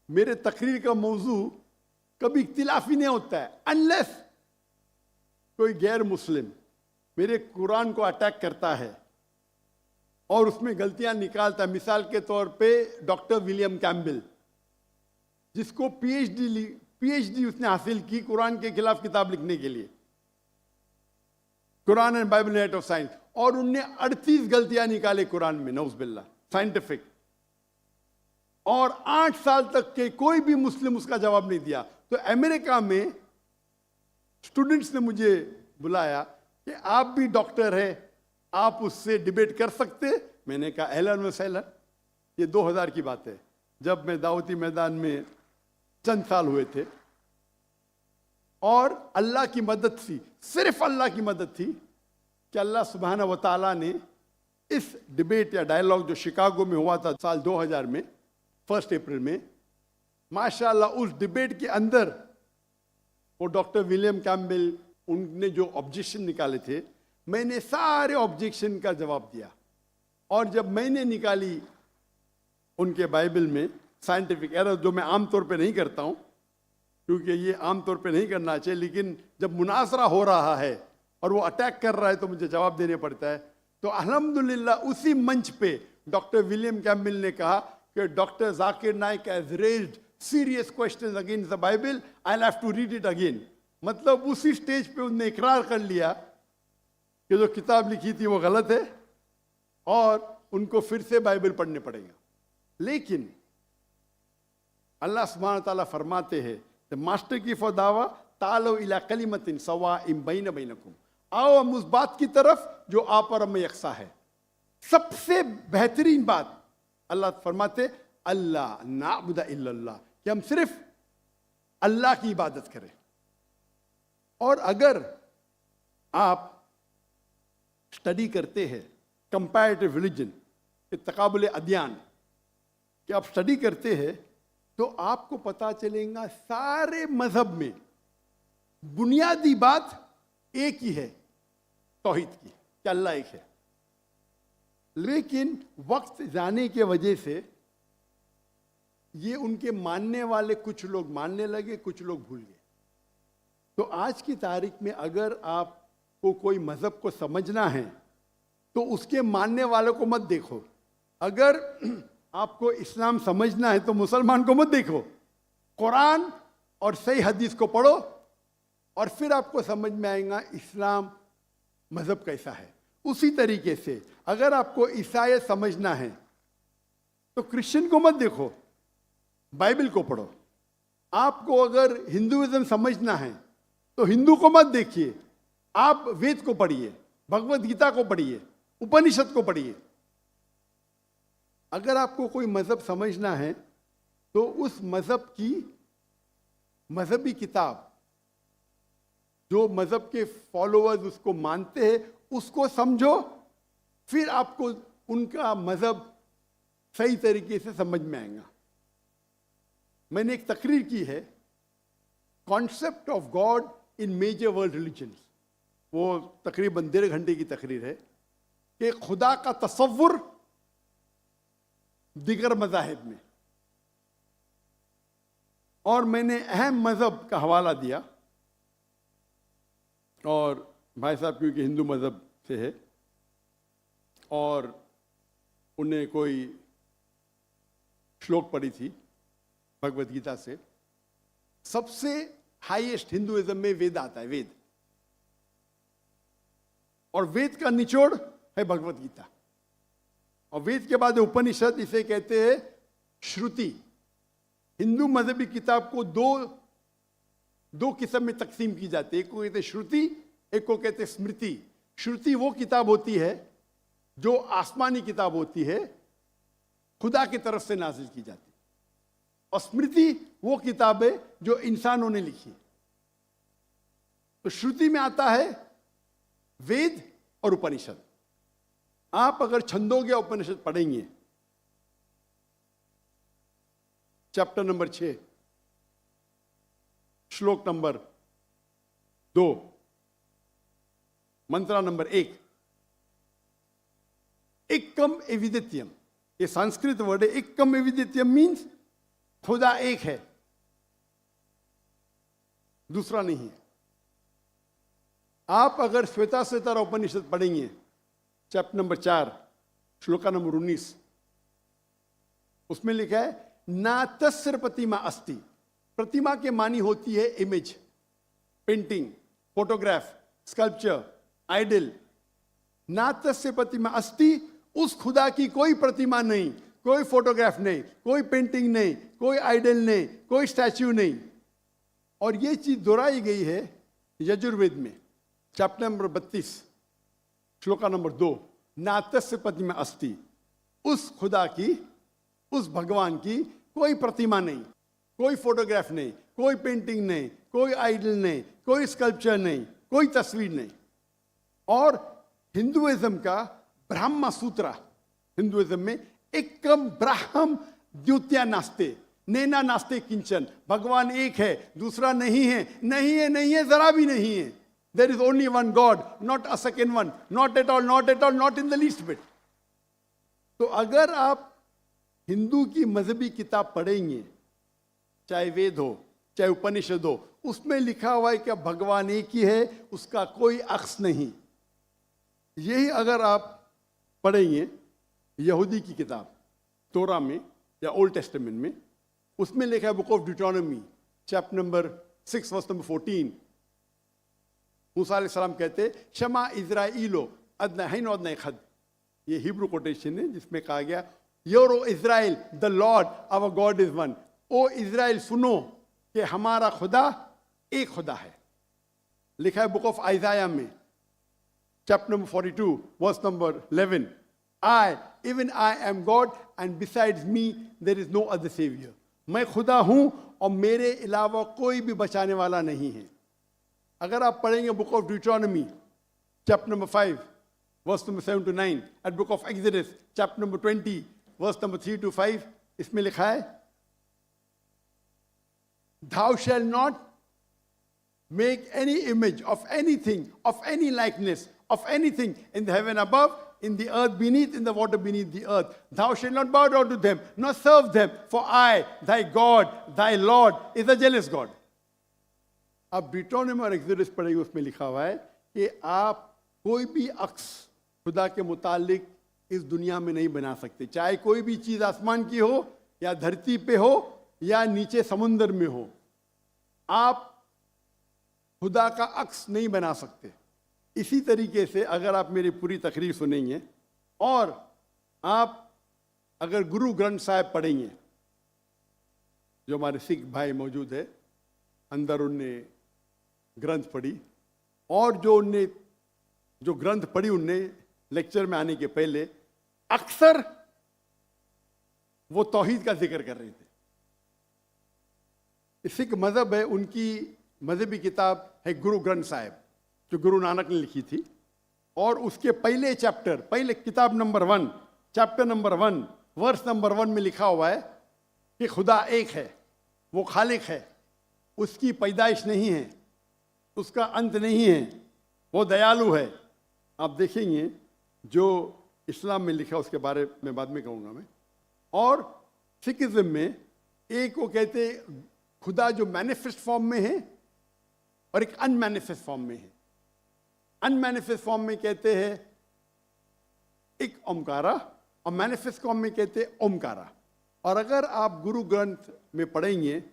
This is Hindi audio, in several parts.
मेरे तकरीर का मौजू कभी इख्तिलाफी नहीं होता है, अनलेस कोई गैर मुस्लिम मेरे कुरान को अटैक करता है और उसमें गलतियां निकालता है। मिसाल के तौर पे डॉक्टर विलियम कैम्बेल, जिसको पीएचडी उसने हासिल की कुरान के खिलाफ किताब लिखने के लिए, Quran and Bible net of science, और उनने 38 गलतियां निकाले कुरान में, नौज़ुबिल्लाह, साइंटिफिक। और 8 साल तक के कोई भी मुस्लिम उसका जवाब नहीं दिया। तो अमेरिका में स्टूडेंट्स ने मुझे बुलाया कि आप भी डॉक्टर हैं, आप उससे डिबेट कर सकते। मैंने कहा अहलन व सहलन। ये 2000 की बात है, जब मैं दावती मैदान में चंद साल हुए थे। और अल्लाह की मदद थी, सिर्फ अल्लाह की मदद थी कि अल्लाह सुब्हाना व तआला ने इस डिबेट या डायलॉग जो शिकागो में हुआ था साल 2000 में 1 अप्रैल में, माशाअल्लाह उस डिबेट के अंदर वो डॉक्टर विलियम कैम्बेल, उनने जो ऑब्जेक्शन निकाले थे, मैंने सारे ऑब्जेक्शन का जवाब दिया। और जब मैंने निकाली उनके बाइबल में साइंटिफिक एरर, जो मैं आमतौर पे नहीं करता हूँ क्योंकि ये आमतौर पे नहीं करना चाहिए, लेकिन जब मुनासरा हो रहा है और वो अटैक कर रहा है तो मुझे जवाब देने पड़ता है। तो अल्हम्दुलिल्लाह उसी मंच पे डॉक्टर विलियम कैम्बेल ने कहा कि doctor Zakir Naik has raised serious questions against the Bible, I will have to read it again. मतलब उसी स्टेज पे उन्होंने इकरार कर लिया कि जो किताब लिखी थी वो गलत है और उनको फिर से बाइबल पढ़ने पड़ेगा। लेकिन अल्लाह सुब्हानहू व तआला फरमाते हैं, द मास्टर की फदावा तालो इला कलिमतिन सवाइम बैन बैनकुम, आओ हम उस बात की तरफ जो आप और हम यकसा है। सबसे बेहतरीन बात अल्लाह फरमाते अल्लाह नाबुदा इल्लल्लाह, कि हम सिर्फ अल्लाह की इबादत करें। और अगर आप स्टडी करते हैं कंपैरेटिव रिलीजन, तकाबुल अदयान, कि आप स्टडी करते हैं तो आपको पता चलेगा सारे मजहब में बुनियादी बात एक ही है, तौहीद की, कि अल्लाह एक है। लेकिन वक्त जाने के वजह से ये उनके मानने वाले कुछ लोग मानने लगे, कुछ लोग भूल गए। तो आज की तारीख में अगर आपको कोई मजहब को समझना है तो उसके मानने वालों को मत देखो। अगर आपको इस्लाम समझना है तो मुसलमान को मत देखो, कुरान और सही हदीस को पढ़ो और फिर आपको समझ में आएगा इस्लाम मजहब कैसा है। उसी तरीके से अगर आपको ईसाई समझना है तो क्रिश्चियन को मत देखो, बाइबल को पढ़ो। आपको अगर हिंदुइज्म समझना है तो हिंदू को मत देखिए, आप वेद को पढ़िए, भगवत गीता को पढ़िए, उपनिषद को पढ़िए। अगर आपको कोई मजहब समझना है तो उस मजहब की मजहबी किताब, जो मजहब के फॉलोअर्स उसको मानते हैं, उसको समझो, फिर आपको उनका मजहब सही तरीके से समझ में आएगा। मैंने एक तकरीर की है, concept of God in major world religions, वो तकरीबन 1.5 घंटे की तकरीर है कि खुदा का तसव्वुर दिगर मज़ाहिब में। और मैंने अहम मजहब का हवाला दिया, और भाई साहब क्योंकि हिंदू मजहब से है और उन्हें कोई श्लोक पढ़ी थी भगवत गीता से। सबसे हाईएस्ट हिंदुइज्म में वेद आता है, वेद, और वेद का निचोड़ है भगवत गीता। और वेद के बाद उपनिषद, इसे कहते हैं श्रुति। हिंदू मजहबी किताब को दो किस्म में तकसीम की जाती है, एक को कहते हैं श्रुति, एक को कहते हैं स्मृति। श्रुति वो किताब होती है जो आसमानी किताब होती है, खुदा की तरफ से नाजिल की जाती है, और स्मृति वो किताब है जो इंसानों ने लिखी। तो श्रुति में आता है वेद और उपनिषद। आप अगर छंदोग्य उपनिषद पढ़ेंगे, चैप्टर नंबर 6, श्लोक नंबर 2, मंत्रा नंबर 1, एकम एविदित्यम, ये संस्कृत वर्ड है। एकम एविदित्यम मीन्स खुदा एक है, दूसरा नहीं है। आप अगर श्वेताश्वेतर उपनिषद पढ़ेंगे, चैप्टर नंबर 4 श्लोका नंबर 19, उसमें लिखा है ना तस्य प्रतिमा अस्ति। प्रतिमा के मानी होती है image, painting, photograph, sculpture, idol. ना तस्य प्रतिमा अस्ति, उस खुदा की कोई प्रतिमा नहीं, कोई फोटोग्राफ नहीं, कोई पेंटिंग नहीं, कोई आइडल नहीं, कोई स्टैच्यू नहीं। और ये चीज दोहराई गई है यजुर्वेद में, चैप्टर नंबर 32 श्लोका नंबर 2, ना तस्य प्रतिमा अस्ति। उस खुदा की, उस भगवान की कोई प्रतिमा नहीं, कोई फोटोग्राफ नहीं, कोई पेंटिंग नहीं, कोई आइडल नहीं, कोई स्कल्पचर नहीं, कोई तस्वीर नहीं। और हिंदुइज्म का ब्रह्म सूत्र, हिंदुइज्म में एकम ब्राह्म द्वितीया नास्ते, नैना नास्ते किंचन। भगवान एक है, दूसरा नहीं है, नहीं है, नहीं है, जरा भी नहीं है। There is only one God, not a second one, not at all, not at all, not in the least bit. तो अगर आप हिंदू की मजहबी किताब पढ़ेंगे, चाहे वेद हो, चाहे उपनिषद हो, उसमें लिखा हुआ है कि भगवान एक ही है, उसका कोई अक्स नहीं। यही अगर आप पढ़ेंगे यहूदी की किताब तोरा में या ओल्ड टेस्टामेंट में, उसमें लिखा है book of Deuteronomy chapter number 6 verse number 14, मूसा अलैहिस्सलाम कहते शमा इज़राइलो अदनहैन अदनै खद। ये हिब्रू कोटेशन है जिसमें कहा गया your O Israel the Lord our God is one. O Israel सुनो कि हमारा खुदा एक खुदा है। लिखा है बुक ऑफ आइज़ाया में chapter number 42 verse number 11, I even I am God and besides me there is no other saviour. मैं खुदा हूं और मेरे अलावा कोई भी बचाने वाला नहीं है। अगर आप पढ़ेंगे book of Deuteronomy chapter number 5 verse number 7 to 9, at book of Exodus chapter number 20 verse number 3 to 5, इसमें लिखा है thou shall not make any image of anything, of any likeness, of anything in the heaven above, in the earth beneath, in the water beneath the earth. Thou shalt not bow down to them, nor serve them, for I, thy God, thy Lord, is a jealous God. अब ड्यूटोनॉमी और एक्सोडस पढ़ेंगे, उसमें लिखा हुआ है कि आप कोई भी अक्स खुदा के मुतालिक इस दुनिया में नहीं बना सकते, चाहे कोई भी चीज आसमान की हो या धरती पे हो या नीचे समुद्र में हो। आप खुदा का अक्स नहीं बना सकते। इसी तरीके से अगर आप मेरी पूरी तकरीर सुनेंगे और आप अगर गुरु ग्रंथ साहिब पढ़ेंगे, जो हमारे सिख भाई मौजूद है अंदर, उनने ग्रंथ पढ़ी और जो ग्रंथ पढ़ी उनने लेक्चर में आने के पहले अक्सर वो तौहीद का जिक्र कर रहे थे। सिख मजहब है, उनकी मजहबी किताब है गुरु ग्रंथ साहिब, जो गुरु नानक ने लिखी थी। और उसके पहले चैप्टर, पहले किताब number 1 chapter number 1 verse number 1 में लिखा हुआ है कि खुदा एक है, वो खालिक है, उसकी पैदाइश नहीं है, उसका अंत नहीं है, वो दयालु है। आप देखेंगे जो इस्लाम में लिखा उसके बारे में बाद में कहूँगा मैं। और सिखिज्म में एक वो कहते खुदा जो मैनिफेस्ट फॉर्म में है और एक अनमैनिफेस्ट फॉर्म में है। अनमैनिफेस्ट फॉर्म में कहते हैं एक ओमकारा और मैनिफेस्ट फॉर्म में कहते हैं ओमकारा। और अगर आप गुरु ग्रंथ में पढ़ेंगे,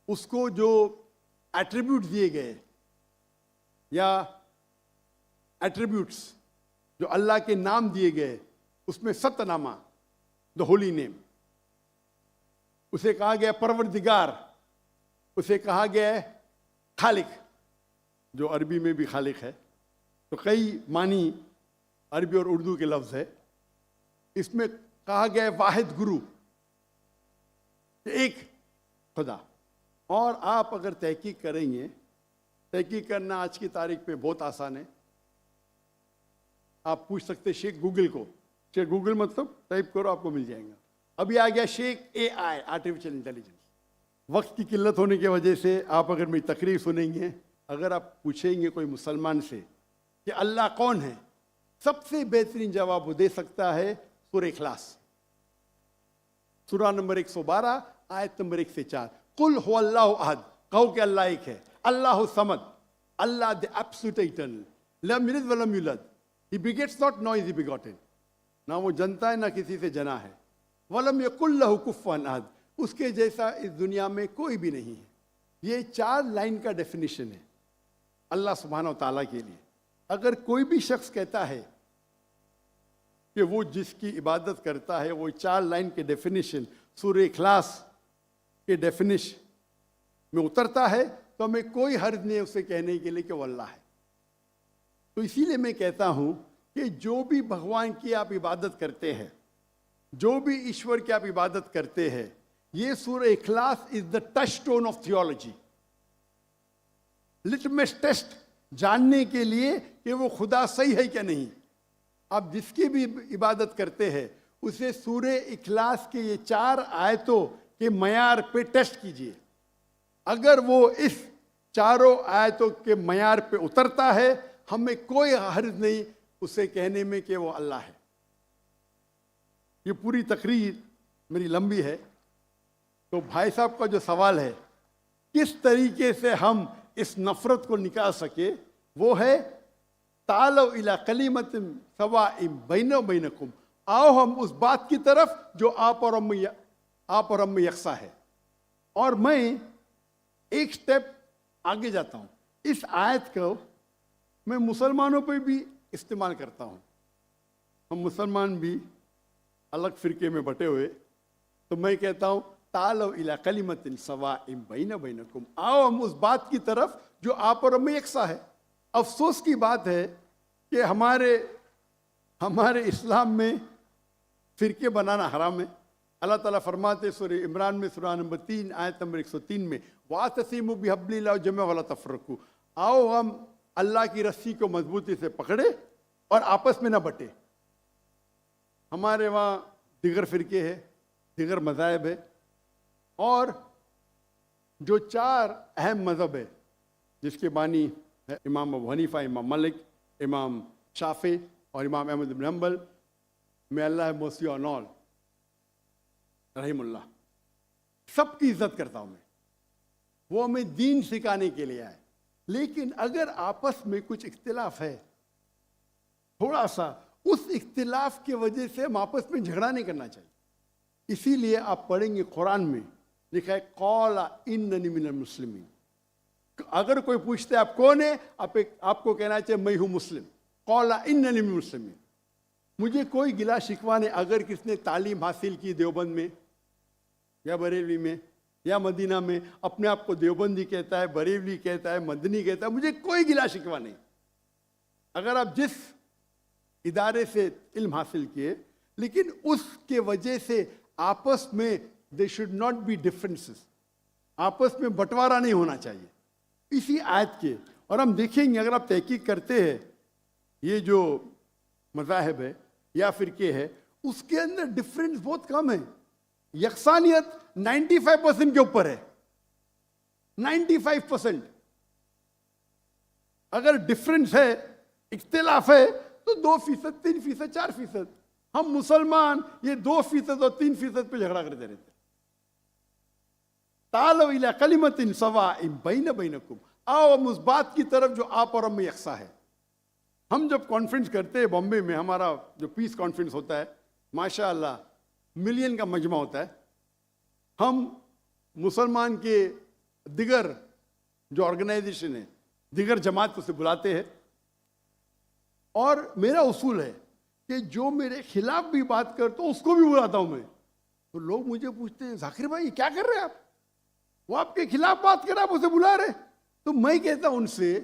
उसको जो एट्रीब्यूट दिए गए या एट्रीब्यूट्स जो अल्लाह के नाम दिए गए, उसमें सतनामा, द होली नेम, उसे कहा गया परवरदिगार, उसे कहा गया है खालिक, जो अरबी में भी खालिक है। तो कई मानी अरबी और उर्दू के लफ्ज है। इसमें कहा गया है वाहिद गुरु, एक खुदा। और आप अगर तहकीक करेंगे, तहकीक करना आज की तारीख में बहुत आसान है। आप पूछ सकते शेख गूगल को, शेख गूगल मतलब टाइप करो आपको मिल जाएगा। अभी आ गया शेख AI, आर्टिफिशियल इंटेलिजेंस। वक्त की किल्लत होने की वजह से आप अगर मेरी तकरीर सुनेंगे, अगर आप पूछेंगे कोई मुसलमान से कि अल्लाह कौन है, सबसे बेहतरीन जवाब वो दे सकता है सूरह इखलास, सूरा नंबर 112 आयत नंबर 1 से 4, कुल हो अल्लाह अहद, कहो कि अल्लाह एक है, अल्लाह समद, अल्लाह द एब्सोल्यूट इटर्नल, लम यलिद व लम यूलद, ही बिगेट्स नॉट, नॉ इज ही बिगॉटेन, ना वो जनता है ना किसी से जना है, वलम यकुल लहु कुफुवन अहद, उसके जैसा इस दुनिया में कोई भी नहीं है। ये 4 लाइन का डेफिनेशन है अल्लाह सुब्हानहू तआला के लिए। अगर कोई भी शख्स कहता है कि वो जिसकी इबादत करता है वो 4 लाइन के डेफिनेशन सूरह इखलास के डेफिनेशन में उतरता है, तो हमें कोई हर्ज नहीं उसे कहने के लिए कि वो अल्लाह है। तो इसीलिए मैं कहता हूं कि जो भी भगवान की आप इबादत करते हैं, जो भी ईश्वर की आप इबादत करते हैं, ये सूरह इखलास is the touchstone of theology, litmus test जानने के लिए कि वो खुदा सही है क्या नहीं। आप जिसकी भी इबादत करते हैं उसे सूरह इखलास के ये 4 आयतों के मयार पे टेस्ट कीजिए। अगर वो इस 4 आयतों के मयार पे उतरता है, हमें कोई हर्ज नहीं उसे कहने में कि वो अल्लाह है। ये पूरी तकरीर मेरी लंबी है, तो भाई साहब का जो सवाल है किस तरीके से हम इस नफरत को निकाल सके, वो है तालो इला कलिमतिन सवाइम बैना बैनकुम, आओ हम उस बात की तरफ जो आप और हम में यकसा है। और मैं एक स्टेप आगे जाता हूं, इस आयत को मैं मुसलमानों पर भी इस्तेमाल करता हूं। हम मुसलमान भी अलग फिरके में बटे हुए, तो मैं कहता हूं तालो इला कलिमतिन सवाइम बैना बैनकुम, आओ हम उस बात की तरफ जो आप और हम में यकसा है। अफसोस की बात है कि हमारे इस्लाम में फिरके बनाना हराम है। अल्लाह ताला फरमाते सूरह इमरान में सूरह नंबर 3 आयत नंबर 103 में, वातसिमु बिहब्लिल्लाहि जमीअन वला तफरकू, आओ हम अल्लाह की रस्सी को मजबूती से पकड़े और आपस में ना बटे। हमारे वहाँ दिगर फिरके है, दिगर मज़ाहिब है, और जो 4 अहम मज़हब है जिसके बानी है इमाम अबू हनीफा, इमाम मलिक, इमाम शाफी और इमाम अहमद इब्न हंबल, मे अल्लाह मोसी ऑन ऑल रहीमुल्लाह, सबकी इज्जत करता हूँ मैं। वो हमें दीन सिखाने के लिए आए, लेकिन अगर आपस में कुछ इख्तिलाफ है थोड़ा सा, उस इख्तिलाफ की वजह से हम आपस में झगड़ा नहीं करना चाहिए। इसीलिए आप पढ़ेंगे कुरान में लिखा है कौला इन्ननी मिनल मुस्लिमीन। अगर कोई पूछते आप कौन है, आपको कहना चाहिए मैं हूं मुस्लिम। कौला इन्ननी मिनल मुस्लिमीन, मुझे कोई गिला शिकवा नहीं अगर किसने तालीम हासिल की देवबंद में या बरेलवी में या मदीना में, अपने आप को देवबंदी कहता है, बरेलवी कहता है, मदनी कहता है, मुझे कोई गिला शिकवा नहीं। अगर आप जिस इदारे से इल्म हासिल किए, लेकिन उसके वजह से आपस में they should not be differences, आपस में बंटवारा नहीं होना चाहिए इसी आयत के। और हम देखेंगे अगर आप तहकीक करते हैं ये जो मज़ाहिब है या फिरके है, उसके अंदर डिफरेंस बहुत कम है। यकसानियत 95% के ऊपर है, 95%। अगर डिफरेंस है, इख्तिलाफ है, तो 2%, 3%, 4%। हम मुसलमान ये 2% और 3% पे झगड़ा करते रहते। तालो इला कलिमतिन सवाइम बैना बैनकुम, आओ हम उस बात की तरफ जो आप और हम में यकसा है। हम जब कॉन्फ्रेंस करते हैं बॉम्बे में, हमारा जो पीस कॉन्फ्रेंस होता है, माशाअल्लाह मिलियन का मजमा होता है। हम मुसलमान के दिगर जो ऑर्गेनाइजेशन है, दिगर जमात को से बुलाते हैं, और मेरा उसूल है कि जो मेरे खिलाफ भी बात करता हूँ उसको भी बुलाता हूँ मैं। तो लोग मुझे पूछते हैं जाकिर भाई क्या कर रहे हैं आप, वो आपके खिलाफ बात कर रहे, आप उसे बुला रहे। तो मैं कहता हूं उनसे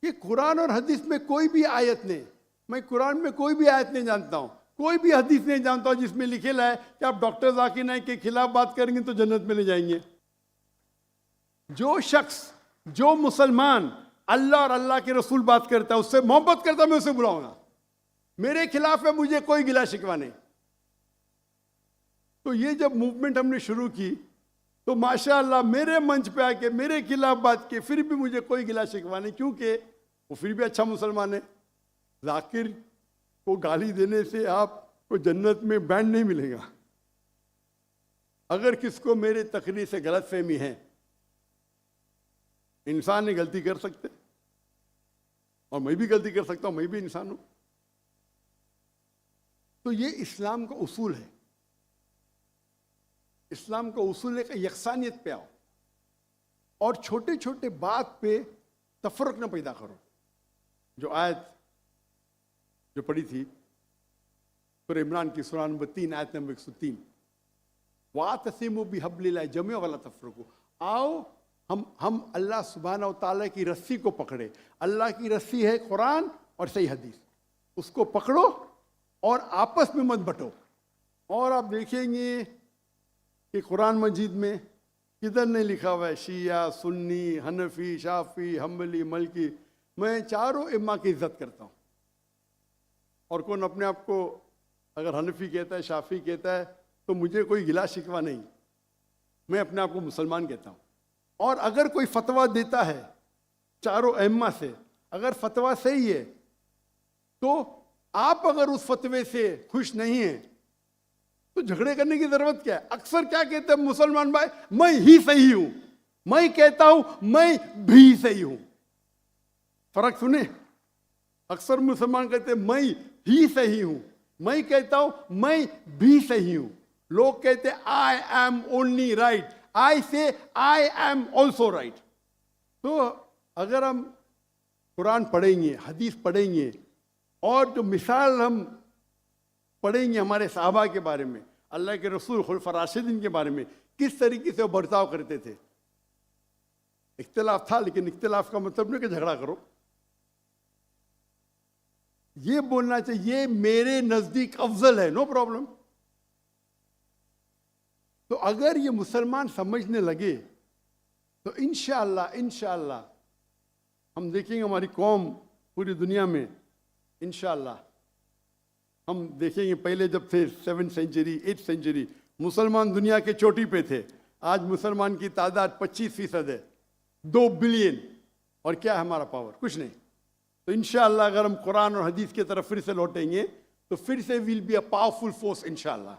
कि कुरान और हदीस में कोई भी आयत नहीं, मैं कुरान में कोई भी आयत नहीं जानता हूं, कोई भी हदीस नहीं जानता हूं जिसमें लिखेला है कि आप डॉक्टर जाकिर नाइक के खिलाफ बात करेंगे तो जन्नत में ले जाएंगे। जो शख्स, जो मुसलमान अल्लाह और अल्लाह के रसूल बात करता है, उससे मोहब्बत करता, मैं उसे बुलाऊंगा। मेरे खिलाफ है, मुझे कोई गिला शिकवा नहीं। तो ये जब मूवमेंट हमने शुरू की तो माशाअल्लाह मेरे मंच पे आके मेरे खिलाफ बात की, फिर भी मुझे कोई गिला शिकवा नहीं, क्योंकि वो फिर भी अच्छा मुसलमान है। जाकिर को गाली देने से आपको जन्नत में बैंड नहीं मिलेगा। अगर किसको मेरे तकरीर से गलत फहमी है, इंसान ने गलती कर सकते और मैं भी गलती कर सकता हूं, मैं भी इंसान हूं। तो ये इस्लाम का उसूल है। इस्लाम का उसूल है कि यकसानियत पे आओ और छोटे छोटे बात पे तफरक न पैदा करो। जो आयत जो पढ़ी थी सूरह इमरान की सूरह नंबर 3 आयत नंबर 103, वातसिमु बिहब्लिल्लाह जमीअन वला तफरकू। आओ हम अल्लाह सुब्हानहू व तआला की रस्सी को पकड़े। अल्लाह की रस्सी है कुरान और सही हदीस, उसको पकड़ो और आपस में मत बंटो। और आप देखेंगे कि कुरान मजीद में किधर नहीं लिखा हुआ है शिया, सुन्नी, हनफी, शाफी, हम्बली, मलकी। मैं चारों इम्मा की इज्जत करता हूँ। और कौन अपने आप को अगर हनफी कहता है, शाफी कहता है, तो मुझे कोई गिला शिकवा नहीं, मैं अपने आप को मुसलमान कहता हूँ। और अगर कोई फतवा देता है चारों अइम्मा से, अगर फतवा सही है, तो आप अगर उस फतवे से खुश नहीं हैं तो झगड़े करने की जरूरत क्या है। अक्सर क्या कहते हैं मुसलमान भाई, मैं ही सही हूं, मैं कहता हूं मैं भी सही हूं। फर्क सुने, अक्सर मुसलमान कहते हैं मैं ही सही हूं, मैं कहता हूं मैं भी सही हूं। लोग कहते हैं आई एम ओनली राइट, आई से आई एम ऑल्सो राइट। तो अगर हम कुरान पढ़ेंगे, हदीस पढ़ेंगे और जो मिसाल हम पढ़ेंगे हमारे साहबा के बारे में, अल्लाह के रसूल खुलफा राशिदीन के बारे में, किस तरीके से वो बर्ताव करते थे। इख्तिलाफ था, लेकिन इख्तिलाफ का मतलब नहीं कि झगड़ा करो। ये बोलना चाहिए ये मेरे नजदीक अफजल है, नो प्रॉब्लम। तो अगर ये मुसलमान समझने लगे तो इंशाअल्लाह हम देखेंगे हमारी कौम पूरी दुनिया में, इंशाअल्लाह हम देखेंगे। पहले जब थे 7th सेंचुरी 8th सेंचुरी मुसलमान दुनिया के चोटी पे थे, आज मुसलमान की तादाद 25% है, 2 बिलियन। और क्या है हमारा पावर? कुछ नहीं। तो इंशाअल्लाह अगर हम कुरान और हदीस की तरफ फिर से लौटेंगे तो फिर से will be a powerful force इंशाअल्लाह।